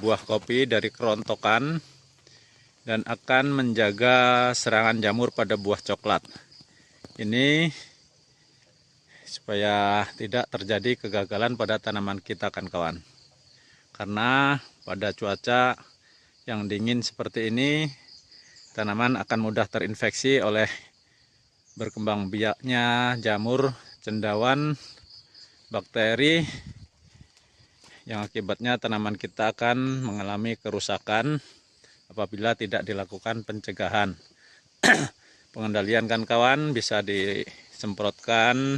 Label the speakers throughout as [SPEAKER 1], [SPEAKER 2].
[SPEAKER 1] buah kopi dari kerontokan dan akan menjaga serangan jamur pada buah coklat. Ini supaya tidak terjadi kegagalan pada tanaman kita kan kawan. Karena pada cuaca yang dingin seperti ini, tanaman akan mudah terinfeksi oleh berkembang biaknya jamur, cendawan, bakteri, yang akibatnya tanaman kita akan mengalami kerusakan apabila tidak dilakukan pencegahan. Pengendalian kan kawan, bisa disemprotkan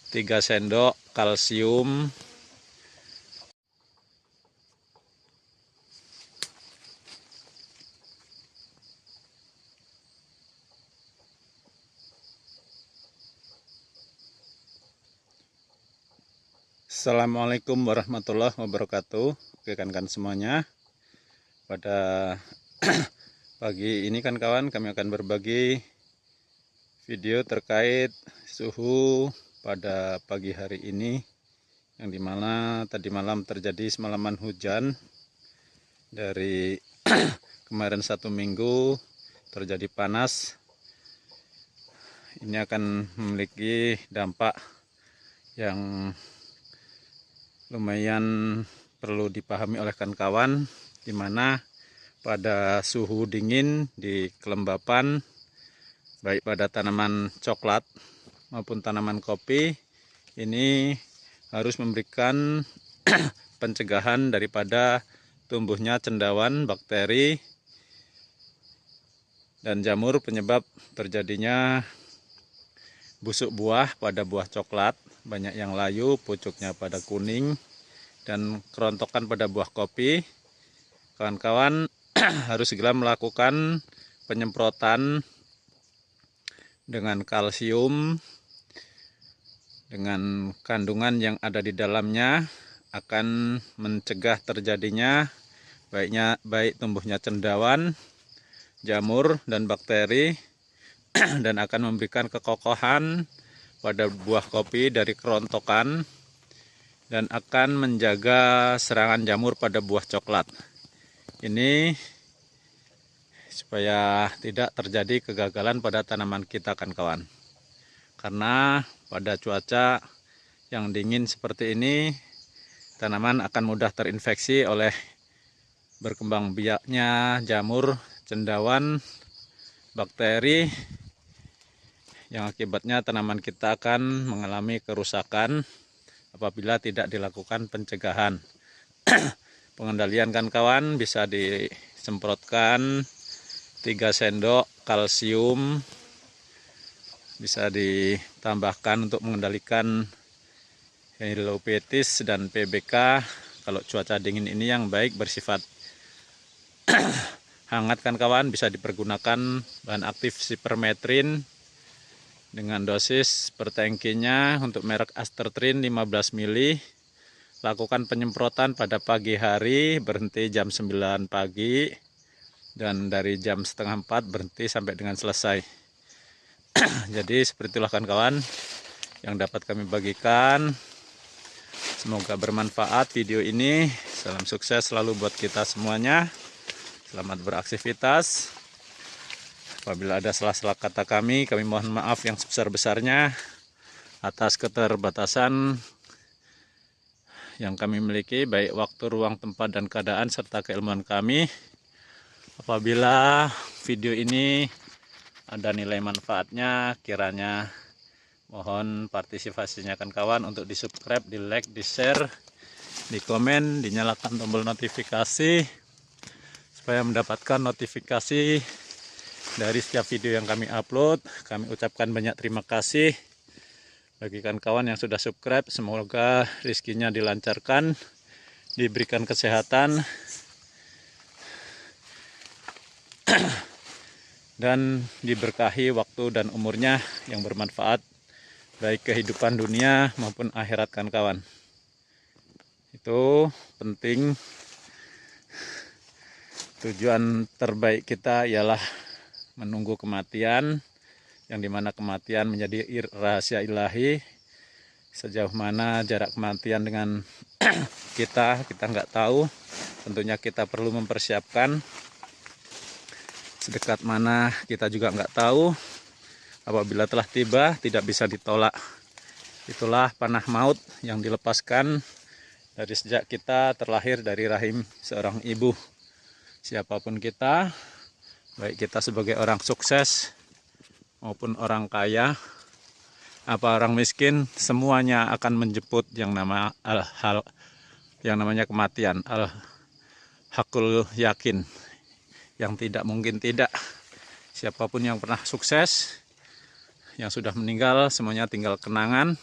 [SPEAKER 1] 3 sendok kalsium Assalamualaikum warahmatullahi wabarakatuh. Oke kan semuanya, pada pagi ini kan kawan, kami akan berbagi video terkait suhu pada pagi hari ini, yang dimana tadi malam terjadi semalaman hujan. Dari kemarin 1 minggu terjadi panas. Ini akan memiliki dampak yang lumayan perlu dipahami oleh kawan-kawan, di mana pada suhu dingin di kelembapan, baik pada tanaman coklat maupun tanaman kopi, ini harus memberikan pencegahan daripada tumbuhnya cendawan, bakteri, dan jamur penyebab terjadinya busuk buah pada buah coklat, banyak yang layu, pucuknya pada kuning, dan kerontokan pada buah kopi. Kawan-kawan harus segera melakukan penyemprotan dengan kalsium, dengan kandungan yang ada di dalamnya, akan mencegah terjadinya baik tumbuhnya cendawan, jamur, dan bakteri, dan akan memberikan kekokohan pada buah kopi dari kerontokan dan akan menjaga serangan jamur pada buah coklat. Ini supaya tidak terjadi kegagalan pada tanaman kita kan kawan. Karena pada cuaca yang dingin seperti ini, tanaman akan mudah terinfeksi oleh berkembang biaknya jamur, cendawan, bakteri, yang akibatnya tanaman kita akan mengalami kerusakan apabila tidak dilakukan pencegahan. Pengendalian kan kawan, bisa disemprotkan 3 sendok kalsium, bisa ditambahkan untuk mengendalikan helopethes dan PBK. Kalau cuaca dingin ini yang baik bersifat hangat kan kawan, bisa dipergunakan bahan aktif sipermetrin dengan dosis per tangkinya untuk merek Astertrin 15 ml. Lakukan penyemprotan pada pagi hari, berhenti jam 9 pagi, dan dari jam setengah 4 berhenti sampai dengan selesai. Jadi seperti itulah kan kawan yang dapat kami bagikan. Semoga bermanfaat video ini. Salam sukses selalu buat kita semuanya. Selamat beraktivitas. Apabila ada salah-salah kata kami mohon maaf yang sebesar-besarnya atas keterbatasan yang kami miliki, baik waktu, ruang, tempat, dan keadaan, serta keilmuan kami. Apabila video ini ada nilai manfaatnya, kiranya mohon partisipasinya kan kawan untuk di subscribe, di like, di share, di komen, dinyalakan tombol notifikasi supaya mendapatkan notifikasi dari setiap video yang kami upload. Kami ucapkan banyak terima kasih bagi kawan yang sudah subscribe. Semoga rezekinya dilancarkan, diberikan kesehatan, dan diberkahi waktu dan umurnya yang bermanfaat, baik kehidupan dunia maupun akhirat kan kawan. Itu penting. Tujuan terbaik kita ialah menunggu kematian, yang dimana kematian menjadi rahasia ilahi, Sejauh mana jarak kematian dengan kita nggak tahu. Tentunya kita perlu mempersiapkan. Sedekat mana kita juga nggak tahu. Apabila telah tiba, tidak bisa ditolak. Itulah panah maut yang dilepaskan dari sejak kita terlahir dari rahim seorang ibu. Siapapun kita, baik kita sebagai orang sukses maupun orang kaya, apa orang miskin, semuanya akan menjemput yang namanya kematian. Al-hakul yakin, yang tidak mungkin tidak. Siapapun yang pernah sukses, yang sudah meninggal, semuanya tinggal kenangan.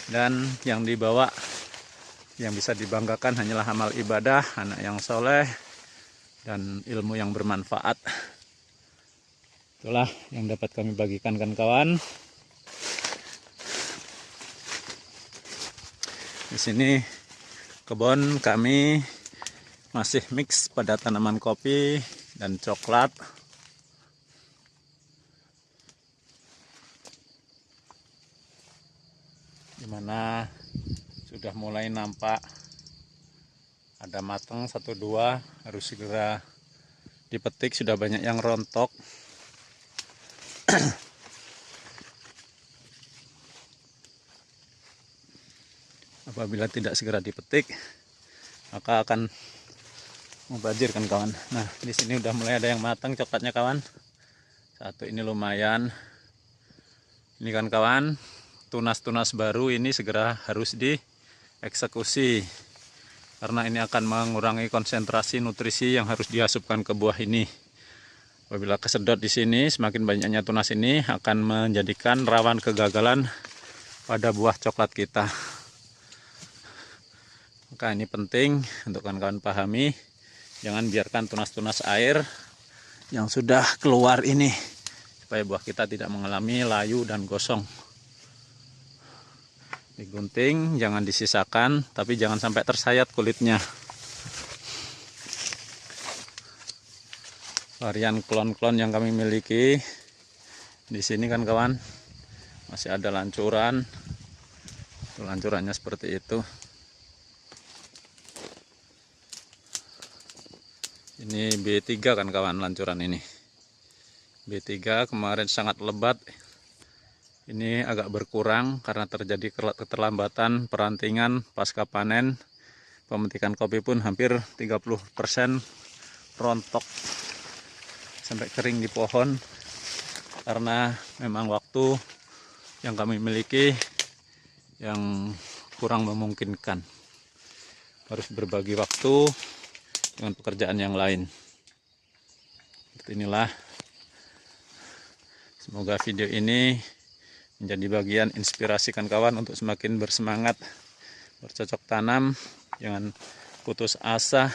[SPEAKER 1] Dan yang dibawa, yang bisa dibanggakan hanyalah amal ibadah, anak yang soleh, dan ilmu yang bermanfaat. Itulah yang dapat kami bagikan kawan. Di sini kebun kami masih mix pada tanaman kopi dan coklat. Dimana sudah mulai nampak ada matang 1-2, harus segera dipetik, sudah banyak yang rontok. Apabila tidak segera dipetik, maka akan mubazir kan kawan. Nah, di sini udah mulai ada yang matang coklatnya kawan. Satu ini lumayan. Ini kan kawan, tunas-tunas baru ini segera harus dieksekusi. Karena ini akan mengurangi konsentrasi nutrisi yang harus diasupkan ke buah ini. Apabila kesedot di sini, semakin banyaknya tunas ini akan menjadikan rawan kegagalan pada buah coklat kita. Maka ini penting untuk kawan-kawan pahami, jangan biarkan tunas-tunas air yang sudah keluar ini, supaya buah kita tidak mengalami layu dan gosong. Digunting, jangan disisakan, tapi jangan sampai tersayat kulitnya. Varian klon-klon yang kami miliki di sini kan kawan, masih ada lancuran. Lancurannya seperti itu. Ini B3 kan kawan, lancuran ini. B3 kemarin sangat lebat. Ini agak berkurang karena terjadi keterlambatan perantingan pasca panen. Pemetikan kopi pun hampir 30% rontok sampai kering di pohon, karena memang waktu yang kami miliki yang kurang memungkinkan. Harus berbagi waktu dengan pekerjaan yang lain. Seperti inilah. Semoga video ini menjadi bagian inspirasi kawan untuk semakin bersemangat bercocok tanam, jangan putus asa.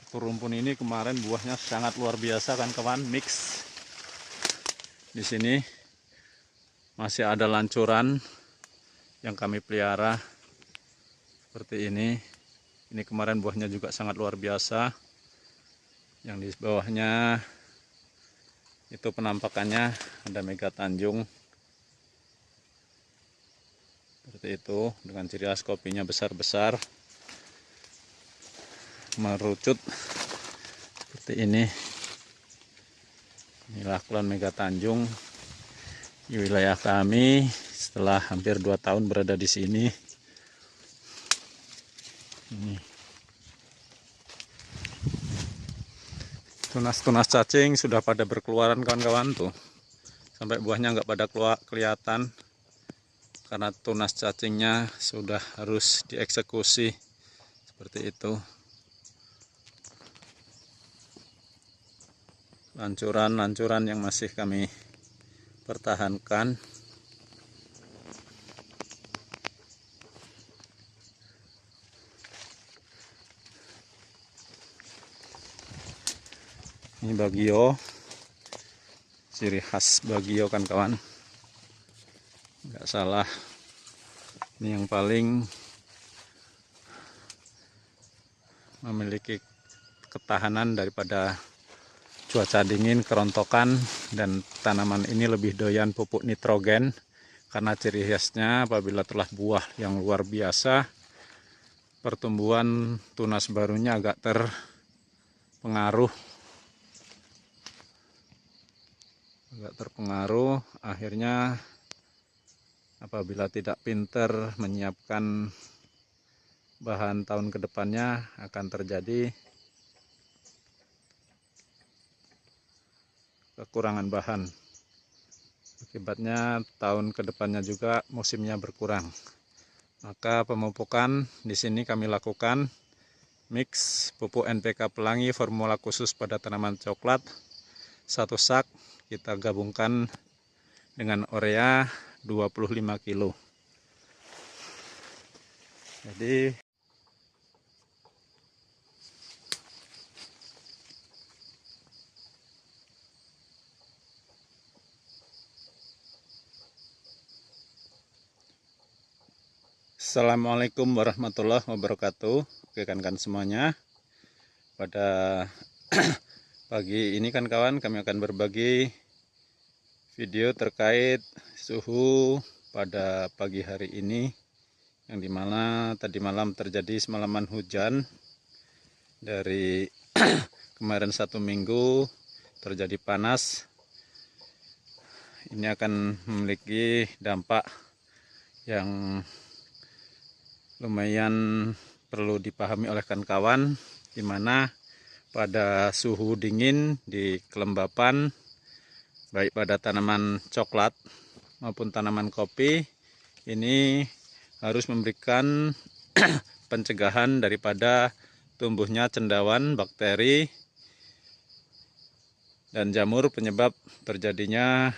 [SPEAKER 1] Satu rumpun ini kemarin buahnya sangat luar biasa kan kawan, mix. Di sini masih ada lancuran yang kami pelihara seperti ini. Ini kemarin buahnya juga sangat luar biasa. Yang di bawahnya itu penampakannya ada Mega Tanjung. Seperti itu, dengan ciri khas kopinya besar-besar, merucut seperti ini. Inilah klon Mega Tanjung di wilayah kami setelah hampir 2 tahun berada di sini. Ini tunas-tunas cacing sudah pada berkeluaran kawan-kawan tuh, sampai buahnya nggak pada kelihatan karena tunas cacingnya sudah harus dieksekusi seperti itu. Lancuran-lancuran yang masih kami pertahankan. Ini bagio, ciri khas bagio kan kawan, nggak salah. Ini yang paling memiliki ketahanan daripada cuaca dingin, kerontokan, dan tanaman ini lebih doyan pupuk nitrogen karena ciri khasnya apabila telah buah yang luar biasa, pertumbuhan tunas barunya agak terpengaruh, akhirnya apabila tidak pintar menyiapkan bahan tahun kedepannya akan terjadi kekurangan bahan. Akibatnya tahun kedepannya juga musimnya berkurang. Maka pemupukan di sini kami lakukan mix pupuk NPK Pelangi formula khusus pada tanaman coklat 1 sak kita gabungkan dengan urea 25 kilo. Jadi Assalamualaikum warahmatullahi wabarakatuh. Oke kan semuanya, pada pagi ini kan kawan, kami akan berbagi video terkait suhu pada pagi hari ini, yang dimana tadi malam terjadi semalaman hujan. Dari kemarin 1 minggu terjadi panas. Ini akan memiliki dampak yang lumayan perlu dipahami oleh kawan-kawan, di mana pada suhu dingin di kelembapan, baik pada tanaman coklat maupun tanaman kopi, ini harus memberikan pencegahan daripada tumbuhnya cendawan, bakteri, dan jamur penyebab terjadinya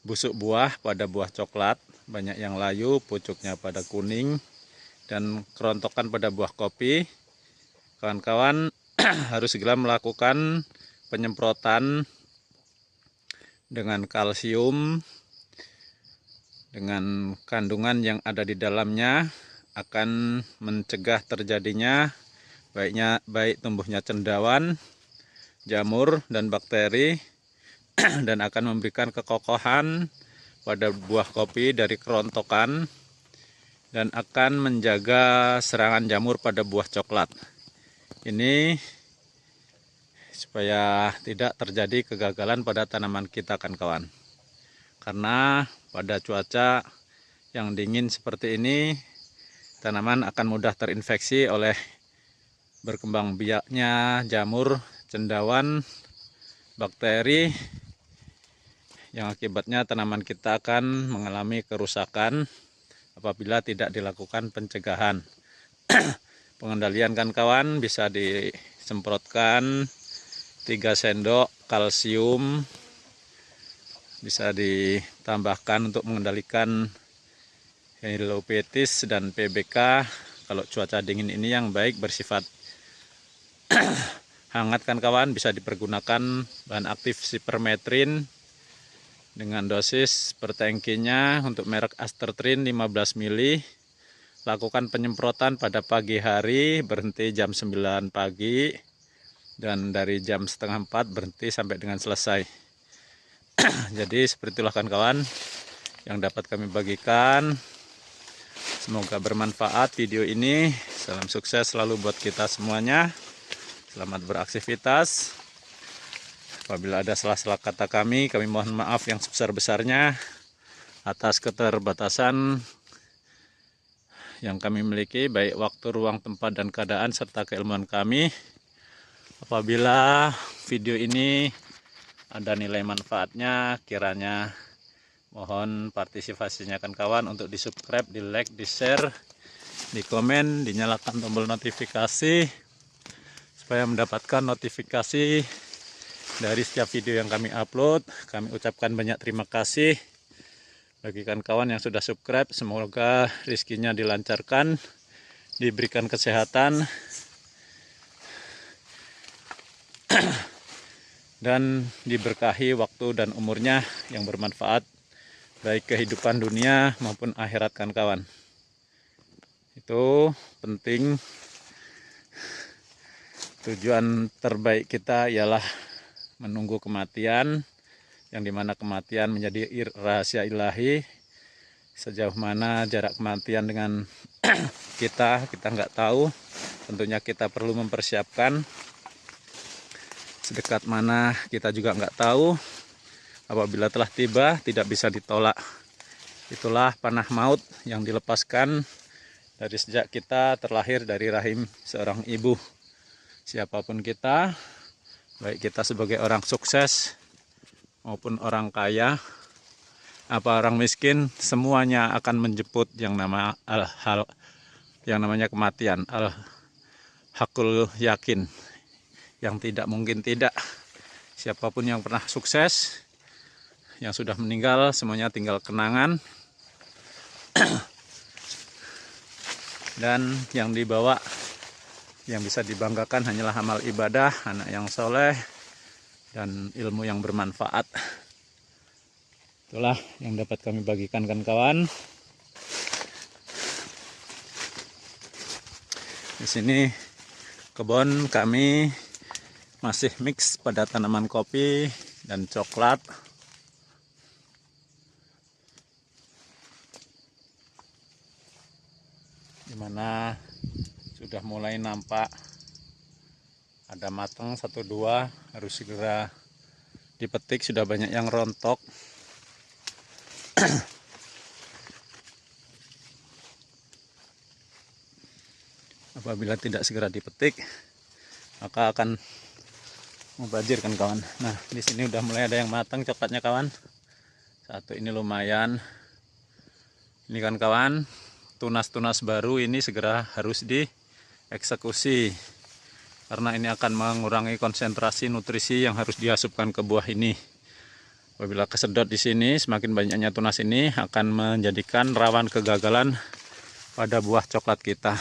[SPEAKER 1] busuk buah pada buah coklat, banyak yang layu, pucuknya pada kuning, dan kerontokan pada buah kopi. Kawan-kawan harus segera melakukan penyemprotan dengan kalsium, dengan kandungan yang ada di dalamnya akan mencegah terjadinya baik tumbuhnya cendawan, jamur, dan bakteri, dan akan memberikan kekokohan pada buah kopi dari kerontokan, dan akan menjaga serangan jamur pada buah coklat. Ini supaya tidak terjadi kegagalan pada tanaman kita kan kawan. Karena pada cuaca yang dingin seperti ini, tanaman akan mudah terinfeksi oleh berkembang biaknya jamur, cendawan, bakteri, yang akibatnya tanaman kita akan mengalami kerusakan apabila tidak dilakukan pencegahan. Pengendalian kan kawan, bisa disemprotkan 3 sendok kalsium, bisa ditambahkan untuk mengendalikan helopethes dan PBK. Kalau cuaca dingin ini yang baik bersifat hangat kan kawan, bisa dipergunakan bahan aktif sipermetrin dengan dosis per tangkinya untuk merek Astertrin 15 ml. Lakukan penyemprotan pada pagi hari, berhenti jam 9 pagi, dan dari jam setengah 4 berhenti sampai dengan selesai. Jadi seperti itulah kawan yang dapat kami bagikan. Semoga bermanfaat video ini. Salam sukses selalu buat kita semuanya. Selamat beraktivitas. Apabila ada salah-salah kata kami mohon maaf yang sebesar-besarnya atas keterbatasan yang kami miliki, baik waktu, ruang, tempat, dan keadaan, serta keilmuan kami. Apabila video ini ada nilai manfaatnya, kiranya mohon partisipasinya kan kawan untuk di subscribe, di like, di share, di komen, dinyalakan tombol notifikasi supaya mendapatkan notifikasi dari setiap video yang kami upload. Kami ucapkan banyak terima kasih bagi kawan yang sudah subscribe. Semoga rezekinya dilancarkan, diberikan kesehatan, dan diberkahi waktu dan umurnya yang bermanfaat baik kehidupan dunia maupun akhirat kan kawan. Itu penting. Tujuan terbaik kita ialah menunggu kematian, yang dimana kematian menjadi rahasia ilahi. Sejauh mana jarak kematian dengan kita nggak tahu. Tentunya kita perlu mempersiapkan. Sedekat mana kita juga nggak tahu. Apabila telah tiba, tidak bisa ditolak. Itulah panah maut yang dilepaskan dari sejak kita terlahir dari rahim seorang ibu. Siapapun kita, baik kita sebagai orang sukses maupun orang kaya, apa orang miskin, semuanya akan menjemput yang namanya kematian. Al-hakul yakin, yang tidak mungkin tidak. Siapapun yang pernah sukses, yang sudah meninggal, semuanya tinggal kenangan. Dan yang dibawa, yang bisa dibanggakan hanyalah amal ibadah, anak yang soleh, dan ilmu yang bermanfaat. Itulah yang dapat kami bagikan kan kawan. Di sini kebun kami masih mix pada tanaman kopi dan coklat. Dimana sudah mulai nampak ada matang 1-2, harus segera dipetik. Sudah banyak yang rontok. Apabila tidak segera dipetik, maka akan mubazir kan kawan. Nah, di sini udah mulai ada yang matang coklatnya kawan. Satu ini lumayan. Ini kan kawan, tunas-tunas baru ini segera harus dieksekusi. Karena ini akan mengurangi konsentrasi nutrisi yang harus diasupkan ke buah ini. Apabila kesedot di sini, semakin banyaknya tunas ini akan menjadikan rawan kegagalan pada buah coklat kita.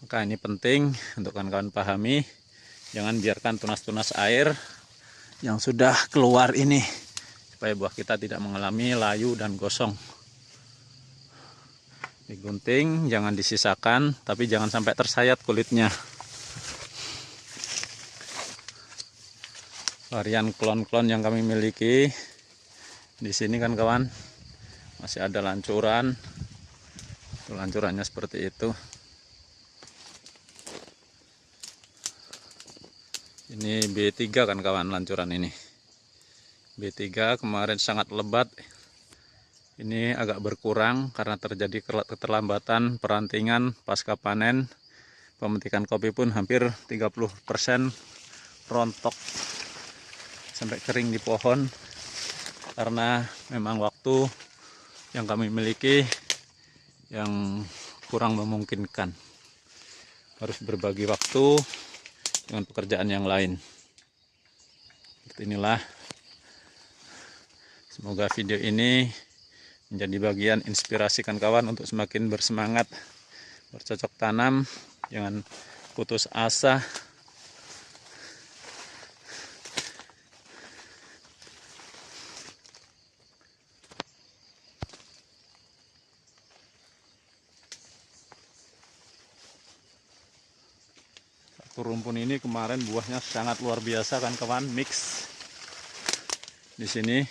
[SPEAKER 1] Maka ini penting untuk kawan-kawan pahami. Jangan biarkan tunas-tunas air yang sudah keluar ini, supaya buah kita tidak mengalami layu dan gosong. Digunting, jangan disisakan, tapi jangan sampai tersayat kulitnya. Varian klon-klon yang kami miliki di sini kan kawan, masih ada lancuran. Tuh, lancurannya seperti itu. Ini B3 kan kawan, lancuran ini. B3 kemarin sangat lebat. Ini agak berkurang karena terjadi keterlambatan perantingan pasca panen. Pemetikan kopi pun hampir 30% rontok sampai kering di pohon, karena memang waktu yang kami miliki yang kurang memungkinkan. Harus berbagi waktu dengan pekerjaan yang lain. Seperti inilah. Semoga video ini menjadi bagian inspirasi kawan untuk semakin bersemangat bercocok tanam, jangan putus asa. Satu rumpun ini kemarin buahnya sangat luar biasa kan kawan, mix. Di sini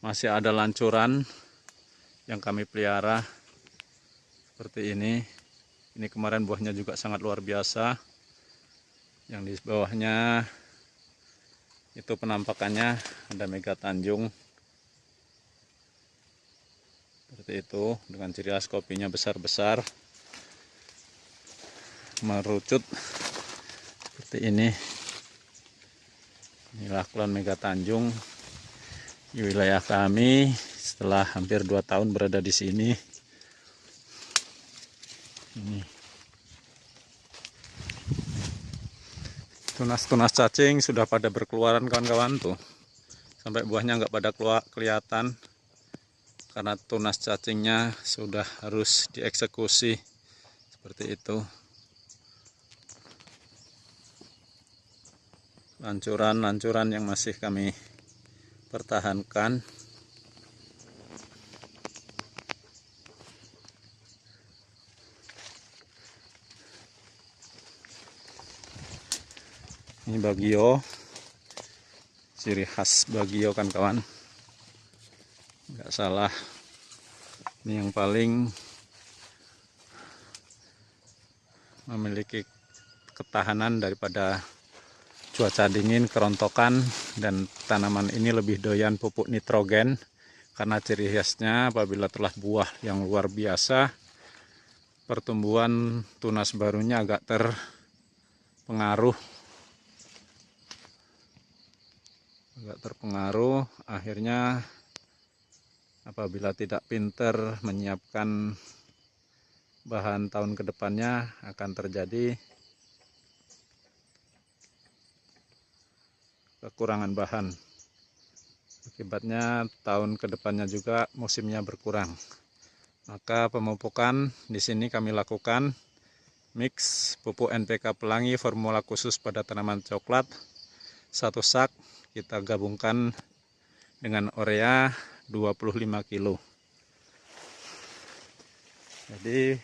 [SPEAKER 1] masih ada lancuran yang kami pelihara seperti ini. Ini kemarin buahnya juga sangat luar biasa. Yang di bawahnya itu penampakannya ada Mega Tanjung. Seperti itu, dengan ciri khas kopinya besar-besar, merucut seperti ini. Inilah klon Mega Tanjung di wilayah kami setelah hampir 2 tahun berada di sini. Ini tunas-tunas cacing sudah pada berkeluaran kawan-kawan tuh, sampai buahnya nggak pada kelihatan karena tunas cacingnya sudah harus dieksekusi seperti itu. Lancuran-lancuran yang masih kami pertahankan. Ini bagio, ciri khas bagio kan kawan, nggak salah. Ini yang paling memiliki ketahanan daripada cuaca dingin, kerontokan, dan tanaman ini lebih doyan pupuk nitrogen karena ciri khasnya apabila telah buah yang luar biasa, pertumbuhan tunas barunya agak terpengaruh, akhirnya apabila tidak pintar menyiapkan bahan tahun kedepannya akan terjadi kekurangan bahan. Akibatnya tahun kedepannya juga musimnya berkurang. Maka pemupukan di sini kami lakukan mix pupuk NPK Pelangi formula khusus pada tanaman coklat 1 sak kita gabungkan dengan urea 25 kilo. Jadi